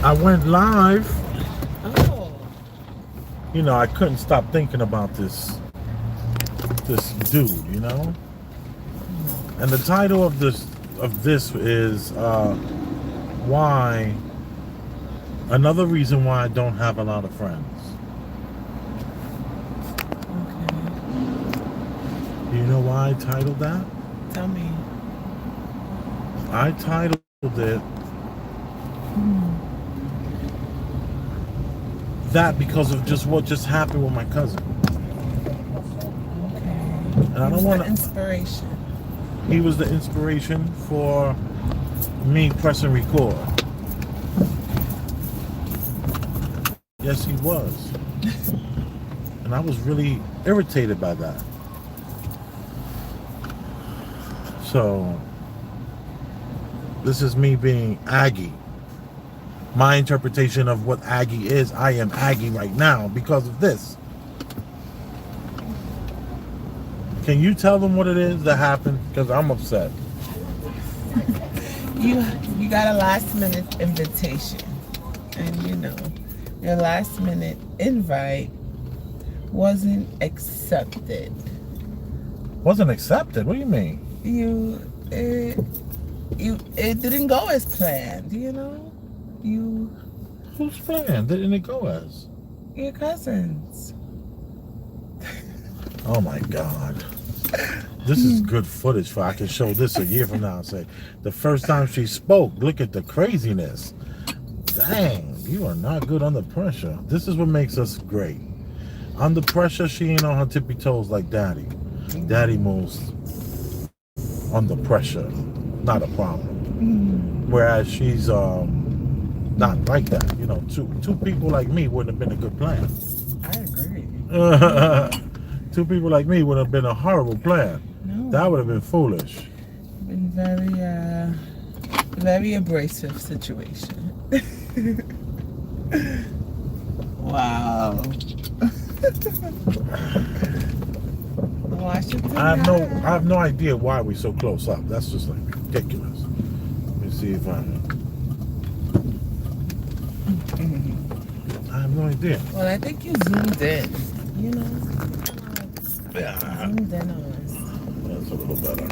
I went live. Oh. You know, I couldn't stop thinking about this dude. You know, and the title of this is why another reason why I don't have a lot of friends. Okay. Do you know why I titled that? Tell me. I titled it that because of just what just happened with my cousin. Okay. And I don't Who's want the to. inspiration? He was the inspiration for me pressing record. Yes, he was. And I was really irritated by that. So, this is me being Aggie. My interpretation of what Aggie is, I am Aggie right now because of this. Can you tell them what it is that happened? Because I'm upset. You got a last minute invitation, and your last minute invite wasn't accepted. Wasn't accepted? What do you mean? It didn't go as planned. You Whose plan didn't it go as? your cousins. Oh my God. This is good footage for I can show this a year from now and say, the first time she spoke, look at the craziness. Dang, you are not good under pressure. This is what makes us great. Under pressure, she ain't on her tippy toes like Daddy. Daddy moves under pressure, not a problem. Whereas she's not like that. Two people like me wouldn't have been a good plan. I agree. Two people like me would have been a horrible plan. No. That would have been foolish. Been very abrasive situation. Wow. Washington. I have no idea why we're so close up. That's just like ridiculous. Let me see if I have no idea. Well, I think you zoomed in. Yeah, Zoomed in on us. that's a little better.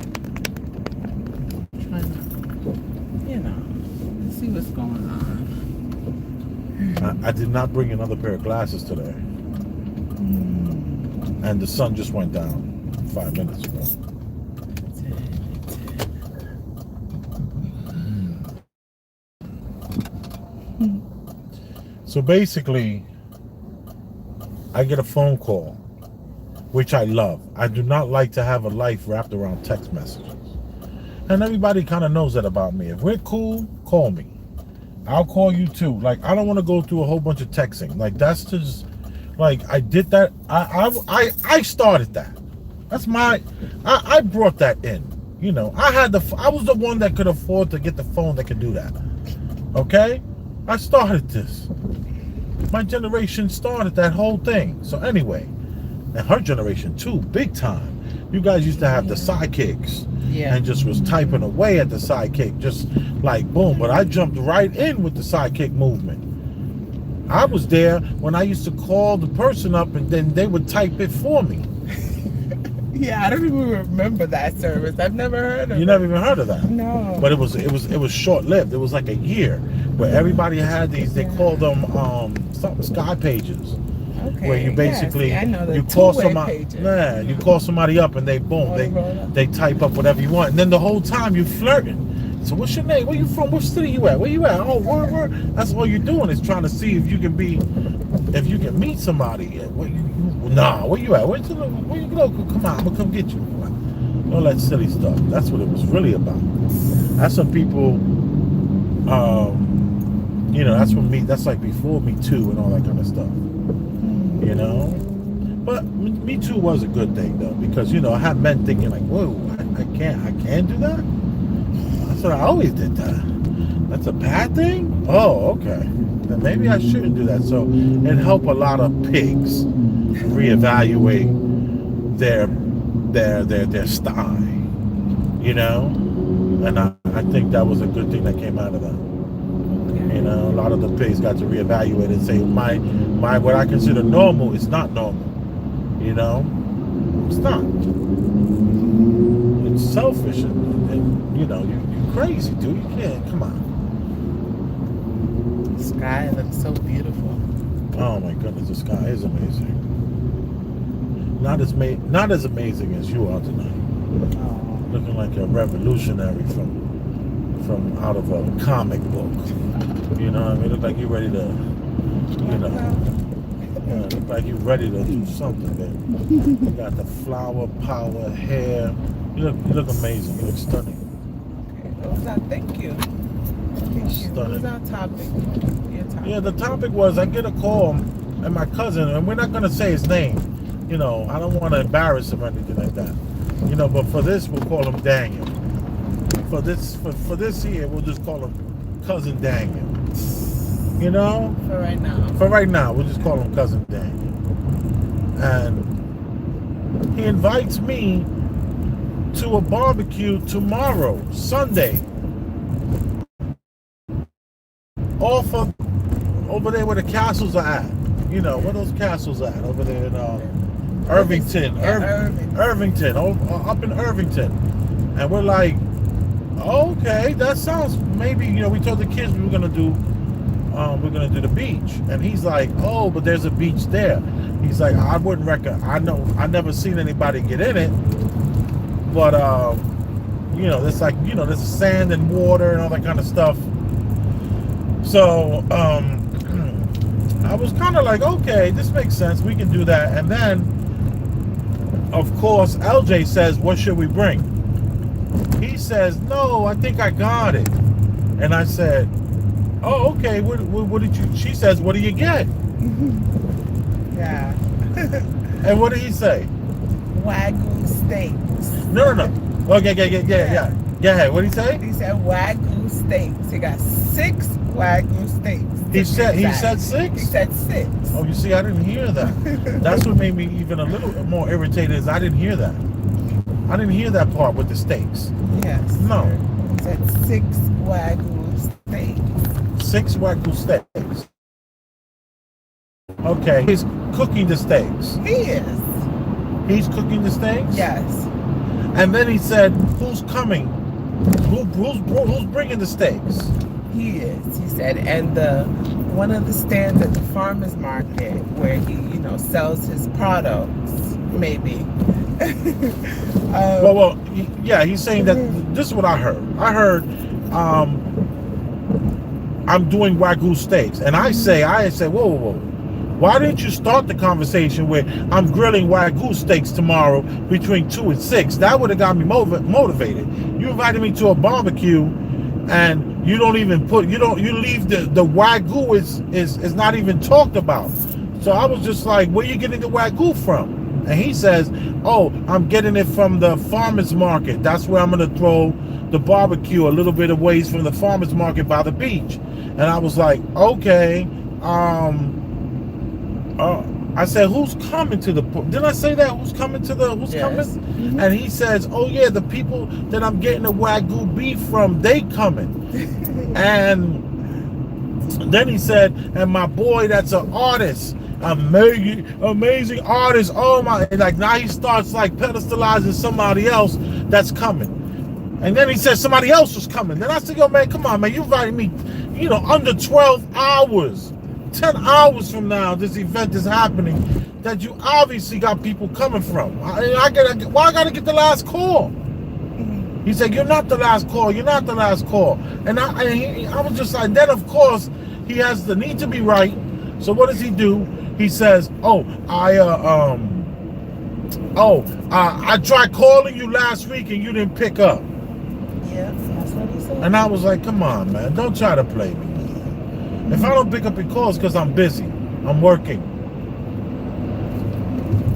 Trying to, see what's going on. I did not bring another pair of glasses today. And the sun just went down 5 minutes ago. So basically, I get a phone call, which I love. I do not like to have a life wrapped around text messages. And everybody kind of knows that about me. If we're cool, call me. I'll call you too. Like, I don't want to go through a whole bunch of texting. Like, that's just, like, I did that. I started that. That's I brought that in. I was the one that could afford to get the phone that could do that. Okay? I started this. My generation started that whole thing. So anyway, and her generation too, big time. You guys used to have the sidekicks. Yeah. And just was typing away at the sidekick, just like boom. But I jumped right in with the sidekick movement. I was there when I used to call the person up and then they would type it for me. Yeah, I don't even remember that service. I've never heard of it. You never even heard of that? No. But it was short-lived. It was like a year where everybody had these. They called them something sky pages. Okay. Where you basically I know the you call two-way somebody, pages. yeah, you call somebody up and they boom, they type up whatever you want, and then the whole time you flirting. So what's your name? Where you from? What city you at? Where you at? Oh, word. That's all you're doing is trying to see if you can meet somebody. Where you at? Where you go? Come on, I'm gonna come get you. All that silly stuff. That's what it was really about. That's some people. That's when that's like before Me Too and all that kind of stuff. But Me Too was a good thing though, because I had men thinking like, whoa, I can't do that. I said I always did that. That's a bad thing? Oh, okay. Then maybe I shouldn't do that. So it helped a lot of pigs reevaluate their style, and I think that was a good thing that came out of that. Okay. You know, a lot of the pigs got to reevaluate and say, my what I consider normal is not normal. You know, it's not. It's selfish and you know, you crazy, dude. You can't. Come on. The sky looks so beautiful. Oh my goodness, the sky is amazing. Not as amazing as you are tonight. Oh. Looking like a revolutionary from out of a comic book. You know what I mean? Look like you're ready to, you know, look like you're ready to do something, baby. You got the flower power hair. You look amazing. You look stunning. Okay. Thank you. Thank you. Stunning. What was our topic? Your topic. Yeah, the topic was I get a call and my cousin, and we're not gonna say his name. You know, I don't want to embarrass him or anything like that. You know, but for this we'll call him Daniel. For this here, we'll just call him Cousin Daniel. You know? For right now. For right now, we'll just call him Cousin Daniel. And he invites me to a barbecue tomorrow, Sunday. Off of over there where the castles are at. You know, where those castles are at? Over there in Irvington. Irvington. Up in Irvington. And we're like, okay, that sounds maybe, you know, we told the kids we were gonna do the beach. And he's like, oh, but there's a beach there. He's like, I wouldn't recommend, I never seen anybody get in it. But you know, there's like, you know, there's sand and water and all that kind of stuff. So I was kind of like, okay, this makes sense. We can do that. And then, of course, LJ says, what should we bring? He says, no, I think I got it. And I said, oh, okay. What did you? She says, what do you get? Yeah. And what did he say? Wagyu steaks. No. Okay, yeah. Go ahead. What did he say? He said Wagyu steaks. He got 6 Wagyu steaks. He said 6? He said 6. Oh, you see, I didn't hear that. That's what made me even a little more irritated is I didn't hear that. I didn't hear that part with the steaks. Yes. No. He said 6 Wagyu steaks. 6 Wagyu steaks. Okay, he's cooking the steaks. He is. He's cooking the steaks? Yes. And then he said, who's coming? Who's bringing the steaks? He is. He said, and one of the stands at the farmer's market where he, you know, sells his products, maybe. Well, yeah, he's saying that this is what I heard. I heard I'm doing Wagyu steaks. And I say, whoa. Why didn't you start the conversation with I'm grilling Wagyu steaks tomorrow between 2 and 6? That would have got me motivated. You invited me to a barbecue and you don't even you leave the Wagyu is not even talked about. So I was just like, where are you getting the Wagyu from? And he says, oh, I'm getting it from the farmer's market. That's where I'm going to throw the barbecue a little bit of ways from the farmer's market by the beach. And I was like, okay, I said, who's coming to the, did I say that? Who's coming? Mm-hmm. And he says, oh yeah, the people that I'm getting the Wagyu beef from, they coming. And then he said, and my boy that's an artist, amazing artist, oh my, like now he starts like pedestalizing somebody else that's coming. And then he said somebody else was coming. Then I said, yo man, come on man, you invited me, you know, under 12 hours. 10 hours from now, this event is happening that you obviously got people coming from. Why I gotta get the last call? He said, you're not the last call. You're not the last call. And I was just like, then of course, he has the need to be right. So what does he do? He says, I tried calling you last week and you didn't pick up. Yes, that's what he said. And I was like, come on, man, don't try to play me. If I don't pick up your calls because I'm busy, I'm working.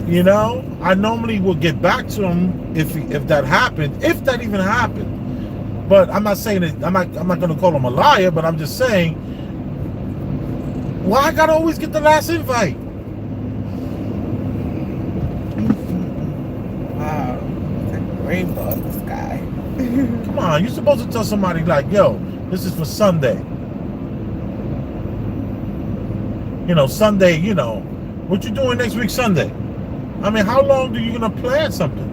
You know, I normally will get back to him if that happened, if that even happened. But I'm not saying it. I'm not going to call him a liar. But I'm just saying, why I gotta always get the last invite? Wow, it's like a rainbow in the sky. Come on, you're supposed to tell somebody like, yo, this is for Sunday. Sunday, what you doing next week Sunday? I mean, how long are you gonna plan something?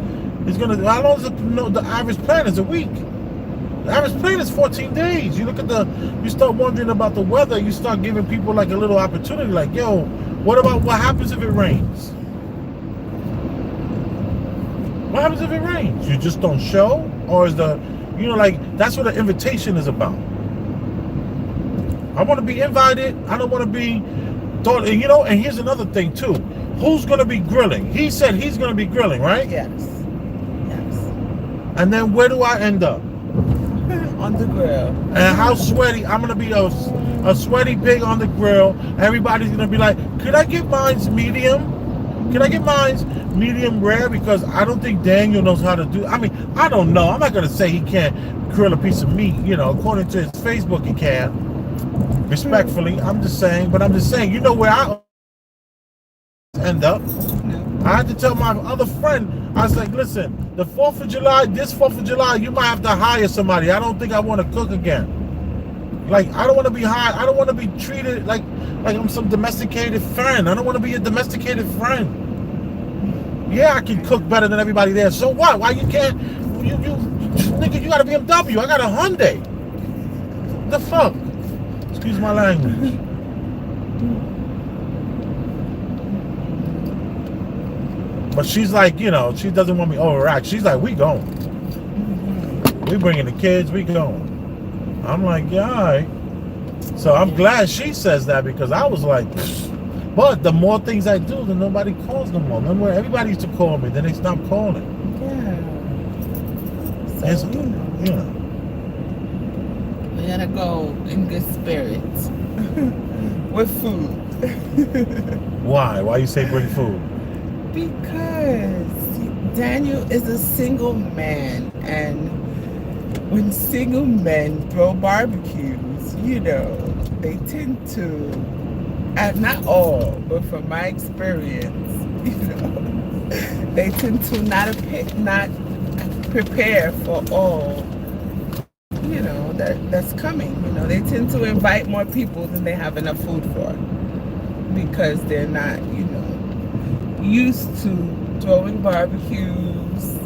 How long is the average plan is a week? The average plan is 14 days. You start wondering about the weather. You start giving people like a little opportunity. Like, yo, what happens if it rains? What happens if it rains? You just don't show, or is that's what the invitation is about. I want to be invited. I don't want to be thought. And here's another thing too. Who's gonna be grilling? He said he's gonna be grilling, right? Yes. And then where do I end up? On the grill. And how sweaty? I'm gonna be a sweaty pig on the grill. Everybody's gonna be like, could I get mine's medium? Can I get mine's medium rare? Because I don't think Daniel knows how to do. I mean, I don't know. I'm not gonna say he can't grill a piece of meat. According to his Facebook, he can. Respectfully, I'm just saying. But I'm just saying, where I end up. I had to tell my other friend, I was like, listen, this 4th of July, you might have to hire somebody. I don't think I want to cook again. Like, I don't want to be hired. I don't want to be treated like I'm some domesticated friend. I don't want to be a domesticated friend. Yeah, I can cook better than everybody there. So what? Why you can't? Nigga, you got a BMW. I got a Hyundai. The fuck? Excuse my language. But she's like, she doesn't want me overact. She's like, we going. We bringing the kids, we going. I'm like, yeah, all right. So I'm glad she says that, because I was like, but the more things I do, then nobody calls no more. Remember, everybody used to call me, then they stopped calling. Yeah. So, we gotta go in good spirits. With food. Why? Why you say bring food? Because Daniel is a single man, and when single men throw barbecues, they tend to, not all, but from my experience, they tend to not prepare for all, that's coming. They tend to invite more people than they have enough food for, because they're not, used to throwing barbecues.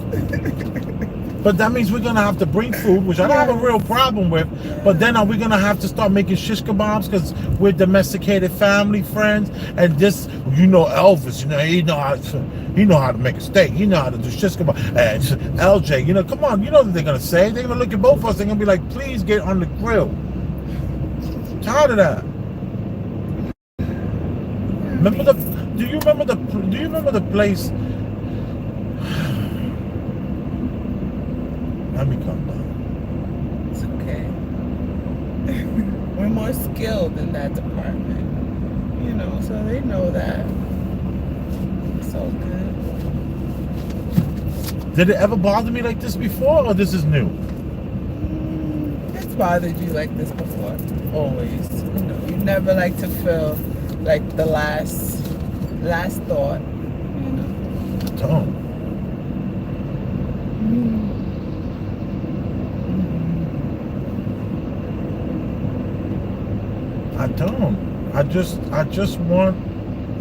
But that means we're gonna have to bring food, which I don't have a real problem with. But then are we gonna have to start making shish kebabs because we're domesticated family friends? And this, Elvis, he know how to make a steak. He know how to do shish kebab. And LJ, come on, what they're gonna say? They're gonna look at both of us. They're gonna be like, please get on the grill. Tired of that. Do you remember the place? Let me come down. It's okay. We're more skilled in that department, so they know that. It's all good. Did it ever bother me like this before, or this is new? It's bothered you like this before, always. You never like to feel like the last thought. Don't. I don't.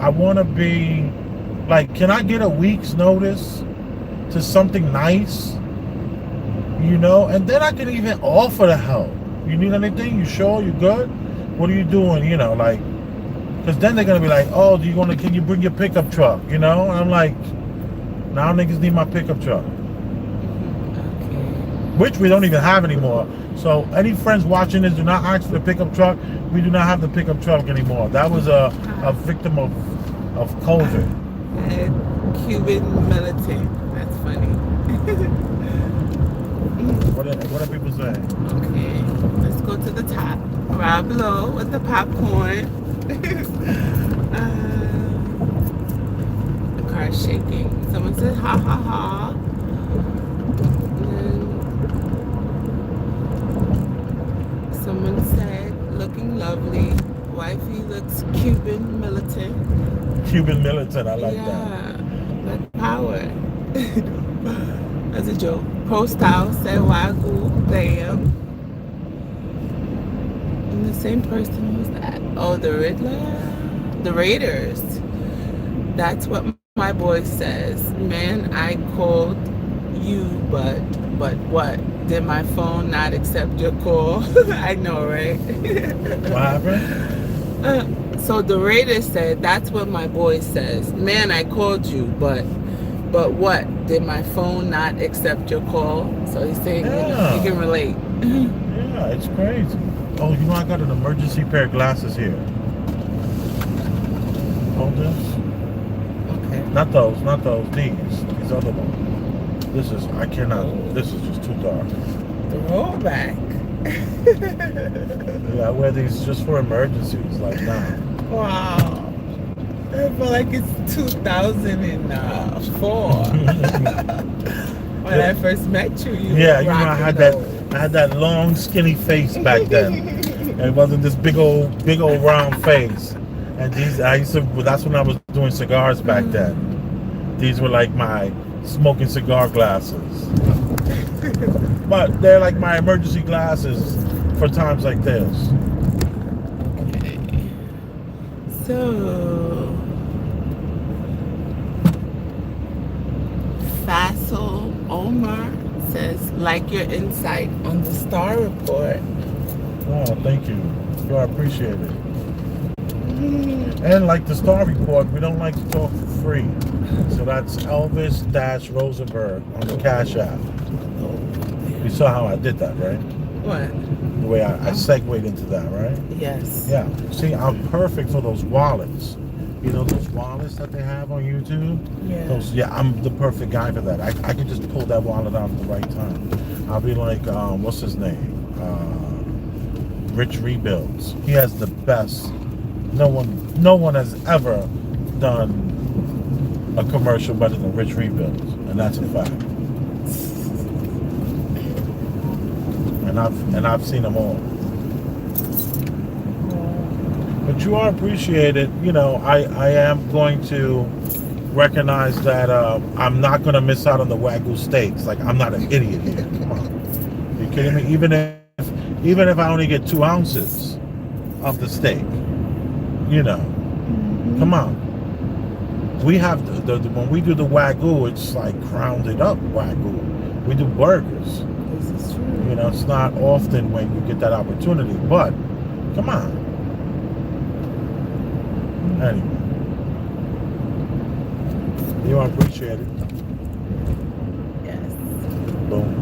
I want to be like, can I get a week's notice to something nice? And then I can even offer the help. You need anything? You sure? You good? What are you doing? Because then they're going to be like, oh, can you bring your pickup truck? And I'm like, now niggas need my pickup truck. Which we don't even have anymore. So any friends watching this, do not ask for the pickup truck. We do not have the pickup truck anymore. That was a victim of COVID. Cuban militant. That's funny. What are people saying? Okay, let's go to the top. Rob Lowe with the popcorn. The car's shaking. Someone said ha ha ha. Someone said, looking lovely. Wifey looks Cuban militant. Cuban militant, I like that. Yeah, black power. That's a joke. Post house said, Wagyu, bam. And the same person, who's that? Oh, the Riddler? the Raiders. That's what my boy says. Man, I called you, but what? Did my phone not accept your call? I know, right? What happened? So the Raiders said, that's what my boy says. Man, I called you, but what? Did my phone not accept your call? So he's saying, you can relate. Yeah, it's crazy. Oh, you know, I got an emergency pair of glasses here. Hold this. Okay. Not those. These other ones. This is, I cannot, this is just too dark. The rollback. Yeah, I wear these just for emergencies, like now. Wow. I feel like it's 2004. When I first met you, Yeah, you know, I had that long, skinny face back then. It wasn't this big old round face. And that's when I was doing cigars back then. These were like my smoking cigar glasses. But they're like my emergency glasses for times like this. Okay. So, Faisal Omar says, like your insight on the Star Report. Oh, thank you. I appreciate it. And like the Star Report, we don't like to talk for free. So that's Elvis-Rosenberg on the Cash App. You saw how I did that, right? What? The way I segued into that, right? Yes. Yeah. See, I'm perfect for those wallets. You know those wallets that they have on YouTube? Yeah. I'm the perfect guy for that. I can just pull that wallet out at the right time. I'll be like, what's his name? Rich Rebuilds. He has the best. No one has ever done a commercial better than Rich Rebuilds, and that's a fact. And I've seen them all. But you are appreciated. You know, I am going to recognize that I'm not going to miss out on the Wagyu steaks. Like, I'm not an idiot here. Come on. Are you kidding me? Even if I only get 2 ounces of the steak, you know, come on. We have when we do the Wagyu, it's like grounded up Wagyu. We do burgers. This is true. You know, it's not often when you get that opportunity, but come on. Anyway, you are appreciated. Yes. Boom.